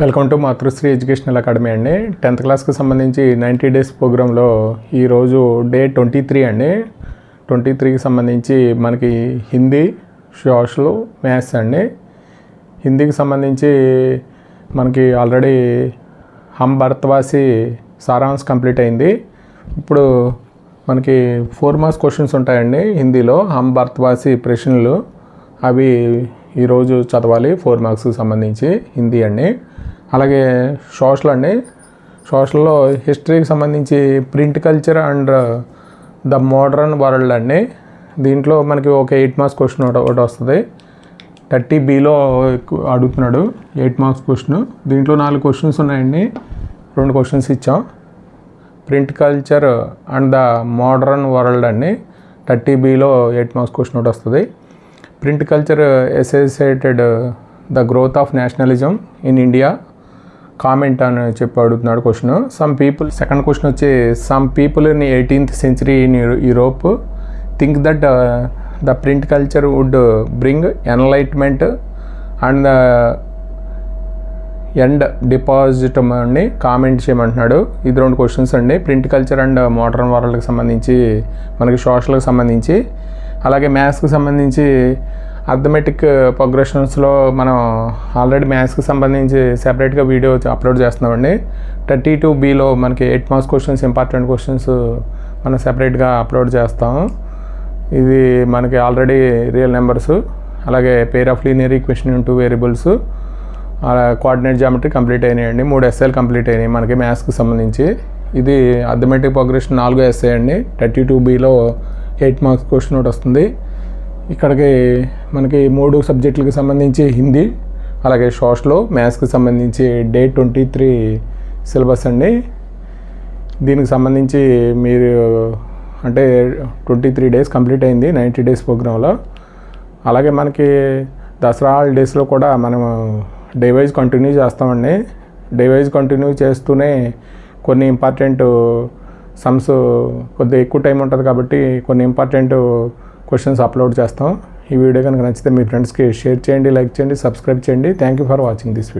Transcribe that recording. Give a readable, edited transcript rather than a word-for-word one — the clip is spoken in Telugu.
Welcome to Matrusri educational academy అండి. 10th క్లాస్కి సంబంధించి 90 డేస్ ప్రోగ్రాంలో ఈరోజు డే 23 అండి. 23కి సంబంధించి మనకి హిందీ, సోషల్, మ్యాథ్స్ అండి. హిందీకి సంబంధించి మనకి ఆల్రెడీ హమ్ భరత్వాసి సారాంశ్ కంప్లీట్ అయింది. ఇప్పుడు మనకి 4 మార్క్స్ క్వశ్చన్స్ ఉంటాయండి హిందీలో. హమ్ భరత్వాసి ప్రశ్నలు అవి ఈరోజు చదవాలి 4 మార్క్స్కి సంబంధించి హిందీ అండి. అలాగే సోషల్ అండి. సోషల్లో హిస్టరీకి సంబంధించి print culture and the modern world అండి. దీంట్లో మనకి ఒక 8 మార్క్స్ క్వశ్చన్ ఒకటి వస్తుంది. 30Bలో అడుగుతున్నాడు 8 మార్క్స్ క్వశ్చన్. దీంట్లో 4 క్వశ్చన్స్ ఉన్నాయండి, 2 క్వశ్చన్స్ ఇచ్చాం. Print culture and the modern world అండి. 30Bలో 8 మార్క్స్ క్వశ్చన్ ఒకటి వస్తుంది. Print culture associated the growth of nationalism in India comment అని చెప్పి అడుగుతున్నాడు question. Some people, second question వచ్చి some people in 18th century in Europe think that the print culture would bring enlightenment and the end deposit అని కామెంట్ చేయమంటున్నాడు. ఇది 2 క్వశ్చన్స్ అండి. ప్రింట్ కల్చర్ అండ్ మోడర్న్ వరల్డ్కి సంబంధించి, మనకి సోషల్కి సంబంధించి, అలాగే మ్యాథ్స్కి సంబంధించి అర్థమెటిక్ ప్రోగ్రెషన్స్లో మనం ఆల్రెడీ మ్యాథ్స్కి సంబంధించి సెపరేట్గా వీడియో అప్లోడ్ చేస్తున్నామండి. 32Bలో మనకి 8 మార్క్స్ క్వశ్చన్స్, ఇంపార్టెంట్ క్వశ్చన్స్ మనం సెపరేట్గా అప్లోడ్ చేస్తాము. ఇది మనకి ఆల్రెడీ రియల్ నెంబర్స్, అలాగే pair of linear equation in 2 variables, coordinate geometry complete అయినాయండి. 3 ఎస్ఏలు కంప్లీట్ అయినాయి మనకి మ్యాథ్స్కి సంబంధించి. ఇది అర్థమెటిక్ ప్రోగ్రెషన్ 4 ఎస్ఏ అండి. 32Bలో 8 మార్క్స్ క్వశ్చన్ ఒకటి వస్తుంది. ఇక్కడికి మనకి 3 సబ్జెక్టులకి సంబంధించి హిందీ, అలాగే సోషల్, మ్యాథ్స్కి సంబంధించి డే 23 సిలబస్ అండి. దీనికి సంబంధించి మీరు అంటే 23 డేస్ కంప్లీట్ అయింది 90 డేస్ ప్రోగ్రాంలో. అలాగే మనకి దసరా హాలిడేస్లో కూడా మనం డే వైజ్ కంటిన్యూ చేస్తామండి. డే వైజ్ కంటిన్యూ చేస్తూనే కొన్ని ఇంపార్టెంట్ సమ్స్ కొద్దిగా ఎక్కువ టైం ఉంటుంది కాబట్టి కొన్ని ఇంపార్టెంట్ క్వశ్చన్స్ అప్లోడ్ చేస్తాం. ఈ వీడియో కనుక నచ్చితే మీ ఫ్రెండ్స్కి షేర్ చేయండి, లైక్ చేయండి, సబ్స్క్రైబ్ చేయండి. Thank you for watching this video.